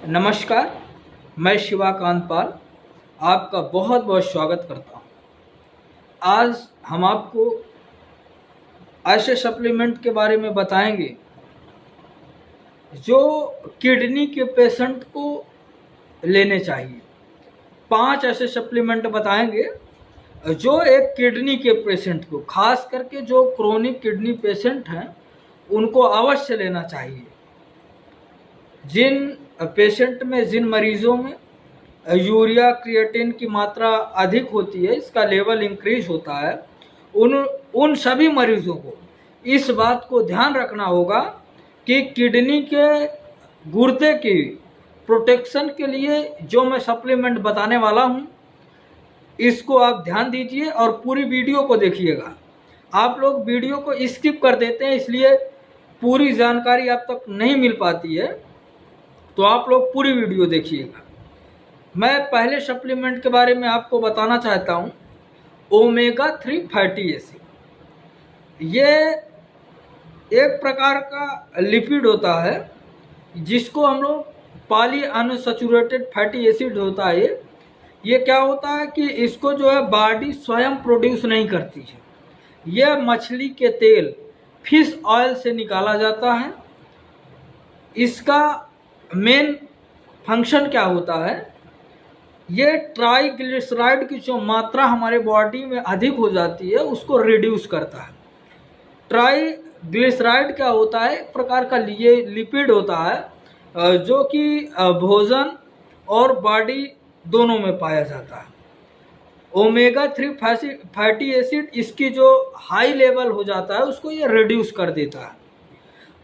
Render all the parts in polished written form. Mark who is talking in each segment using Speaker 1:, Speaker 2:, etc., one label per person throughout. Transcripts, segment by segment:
Speaker 1: नमस्कार, मैं शिवाकांत पाल आपका बहुत बहुत स्वागत करता हूँ। आज हम आपको ऐसे सप्लीमेंट के बारे में बताएंगे जो किडनी के पेशेंट को लेने चाहिए। 5 ऐसे सप्लीमेंट बताएंगे जो एक किडनी के पेशेंट को, खास करके जो क्रोनिक किडनी पेशेंट हैं, उनको अवश्य लेना चाहिए। जिन पेशेंट में, जिन मरीजों में यूरिया क्रिएटिन की मात्रा अधिक होती है, इसका लेवल इंक्रीज होता है, उन सभी मरीजों को इस बात को ध्यान रखना होगा कि किडनी के गुर्दे की प्रोटेक्शन के लिए जो मैं सप्लीमेंट बताने वाला हूं, इसको आप ध्यान दीजिए और पूरी वीडियो को देखिएगा। आप लोग वीडियो को स्किप कर देते हैं, इसलिए पूरी जानकारी आप तक नहीं मिल पाती है, तो आप लोग पूरी वीडियो देखिएगा। मैं पहले सप्लीमेंट के बारे में आपको बताना चाहता हूँ, ओमेगा 3 फैटी एसिड। ये एक प्रकार का लिपिड होता है जिसको हम लोग पॉली अनसैचुरेटेड फैटी एसिड होता है। ये क्या होता है कि इसको जो है बॉडी स्वयं प्रोड्यूस नहीं करती है, यह मछली के तेल, फिश ऑयल से निकाला जाता है। इसका मेन फंक्शन क्या होता है, ये ट्राइग्लिसराइड की जो मात्रा हमारे बॉडी में अधिक हो जाती है उसको रिड्यूस करता है। ट्राइग्लिसराइड क्या होता है, एक प्रकार का ये लिपिड होता है जो कि भोजन और बॉडी दोनों में पाया जाता है। ओमेगा 3 फैटी एसिड इसकी जो हाई लेवल हो जाता है उसको ये रिड्यूस कर देता है,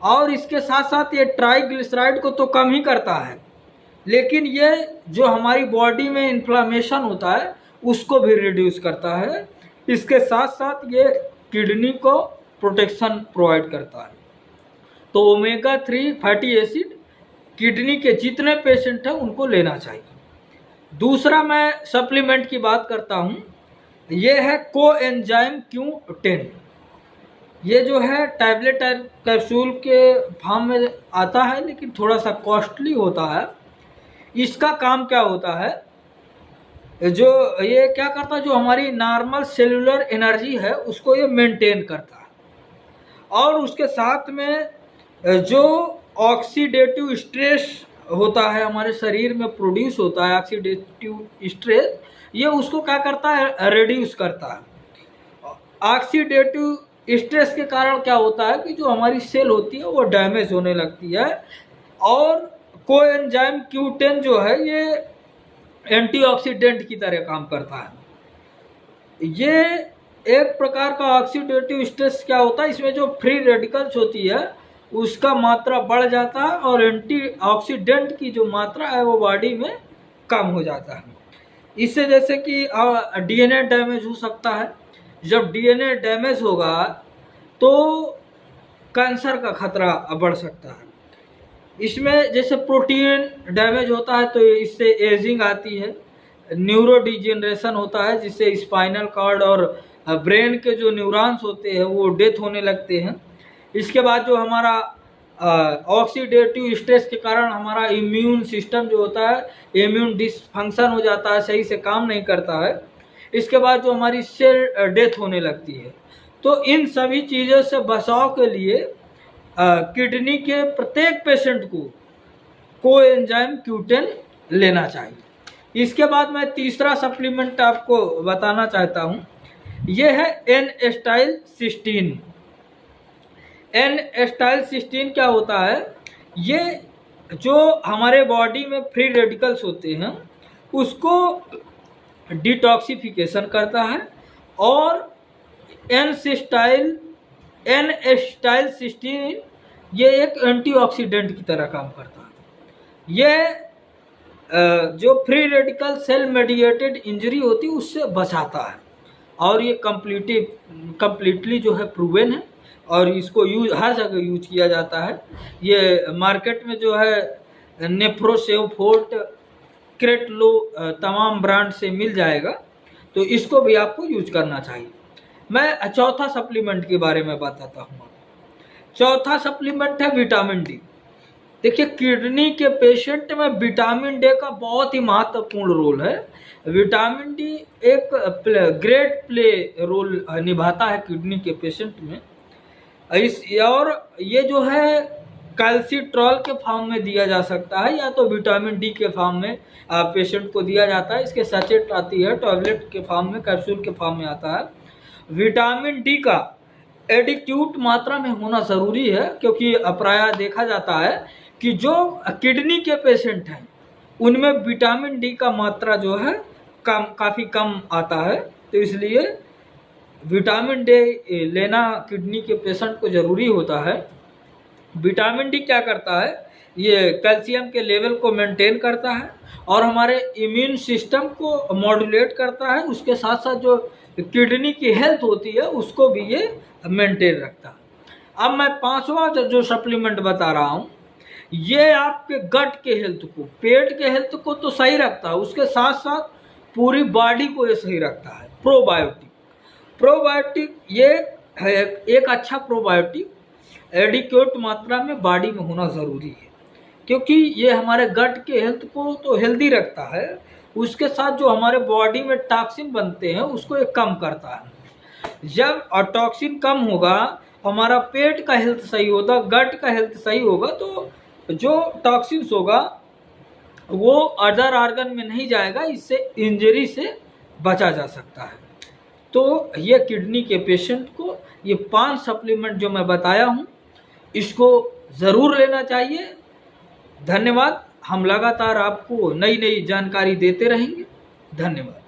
Speaker 1: और इसके साथ साथ ये ट्राइग्लिसराइड को तो कम ही करता है, लेकिन ये जो हमारी बॉडी में इन्फ्लामेशन होता है उसको भी रिड्यूस करता है। इसके साथ साथ ये किडनी को प्रोटेक्शन प्रोवाइड करता है। तो ओमेगा 3 फैटी एसिड किडनी के जितने पेशेंट हैं उनको लेना चाहिए। दूसरा मैं सप्लीमेंट की बात करता हूँ, ये है कोएंजाइम Q10। ये जो है टैबलेट कैप्सूल के फॉर्म में आता है, लेकिन थोड़ा सा कॉस्टली होता है। इसका काम क्या होता है, जो ये क्या करता है, जो हमारी नॉर्मल सेलुलर एनर्जी है उसको ये मेंटेन करता है, और उसके साथ में जो ऑक्सीडेटिव स्ट्रेस होता है हमारे शरीर में प्रोड्यूस होता है, ऑक्सीडेटिव स्ट्रेस, ये उसको क्या करता है, रिड्यूस करता है। ऑक्सीडेटिव स्ट्रेस के कारण क्या होता है कि जो हमारी सेल होती है वो डैमेज होने लगती है, और कोएंजाइम Q10 जो है ये एंटीऑक्सीडेंट की तरह काम करता है। ये एक प्रकार का ऑक्सीडेटिव स्ट्रेस क्या होता है, इसमें जो फ्री रेडिकल्स होती है उसका मात्रा बढ़ जाता है, और एंटीऑक्सीडेंट की जो मात्रा है वो बॉडी में कम हो जाता है। इससे जैसे कि डीएनए डैमेज हो सकता है। जब डीएनए डैमेज होगा तो कैंसर का खतरा बढ़ सकता है। इसमें जैसे प्रोटीन डैमेज होता है तो इससे एजिंग आती है, न्यूरो डिजेनरेशन होता है जिससे स्पाइनल कॉर्ड और ब्रेन के जो न्यूरॉन्स होते हैं वो डेथ होने लगते हैं। इसके बाद जो हमारा ऑक्सीडेटिव स्ट्रेस के कारण हमारा इम्यून सिस्टम जो होता है, इम्यून डिसफंक्शन हो जाता है, सही से काम नहीं करता है। इसके बाद जो हमारी सेल डेथ होने लगती है। तो इन सभी चीज़ों से बचाव के लिए किडनी के प्रत्येक पेशेंट को कोएंजाइम Q10 लेना चाहिए। इसके बाद मैं तीसरा सप्लीमेंट आपको बताना चाहता हूँ, ये है N-एस्टाइल-सिस्टीन। N-एस्टाइल-सिस्टीन क्या होता है, ये जो हमारे बॉडी में फ्री रेडिकल्स होते हैं उसको डिटॉक्सिफिकेशन करता है, और N-एस्टाइल-सिस्टीन ये एक एंटीऑक्सीडेंट की तरह काम करता है। ये जो free radical cell mediated injury होती है उससे बचाता है, और ये कम्प्लीटली जो है प्रूवन है, और इसको यूज हर जगह यूज किया जाता है। ये मार्केट में जो है नेफ्रोसेवफोर्ट, क्रेटलो तमाम ब्रांड से मिल जाएगा, तो इसको भी आपको यूज करना चाहिए। मैं चौथा सप्लीमेंट के बारे में बताता हूँ। चौथा सप्लीमेंट है विटामिन डी। देखिए, किडनी के पेशेंट में विटामिन डी का बहुत ही महत्वपूर्ण रोल है। विटामिन डी एक ग्रेट प्ले रोल निभाता है किडनी के पेशेंट में। और ये जो है कैल्सिट्रॉल के फॉर्म में दिया जा सकता है, या तो विटामिन डी के फॉर्म में पेशेंट को दिया जाता है। इसके सचेट आती है, टैबलेट के फॉर्म में, कैप्सूल के फॉर्म में आता है। विटामिन डी का एडिक्यूट मात्रा में होना ज़रूरी है, क्योंकि प्रायः देखा जाता है कि जो किडनी के पेशेंट हैं उनमें विटामिन डी का मात्रा जो है काफ़ी कम आता है। तो इसलिए विटामिन डी लेना किडनी के पेशेंट को ज़रूरी होता है। विटामिन डी क्या करता है, ये कैल्शियम के लेवल को मेंटेन करता है और हमारे इम्यून सिस्टम को मॉड्यूलेट करता है। उसके साथ साथ जो किडनी की हेल्थ होती है उसको भी ये मेंटेन रखता है। अब मैं पांचवा जो सप्लीमेंट बता रहा हूँ, ये आपके गट के हेल्थ को, पेट के हेल्थ को तो सही रखता है, उसके साथ साथ पूरी बॉडी को ये सही रखता है। प्रोबायोटिक ये है एक अच्छा प्रोबायोटिक एडिक्वेट मात्रा में बॉडी में होना ज़रूरी है, क्योंकि ये हमारे गट के हेल्थ को तो हेल्दी रखता है, उसके साथ जो हमारे बॉडी में टॉक्सिन बनते हैं उसको ये कम करता है। जब टॉक्सिन कम होगा, हमारा पेट का हेल्थ सही होगा, गट का हेल्थ सही होगा, तो जो टॉक्सिन्स होगा वो अदर ऑर्गन में नहीं जाएगा, इससे इंजरी से बचा जा सकता है। तो ये किडनी के पेशेंट को ये 5 सप्लीमेंट जो मैं बताया हूँ इसको ज़रूर लेना चाहिए। धन्यवाद। हम लगातार आपको नई नई जानकारी देते रहेंगे। धन्यवाद।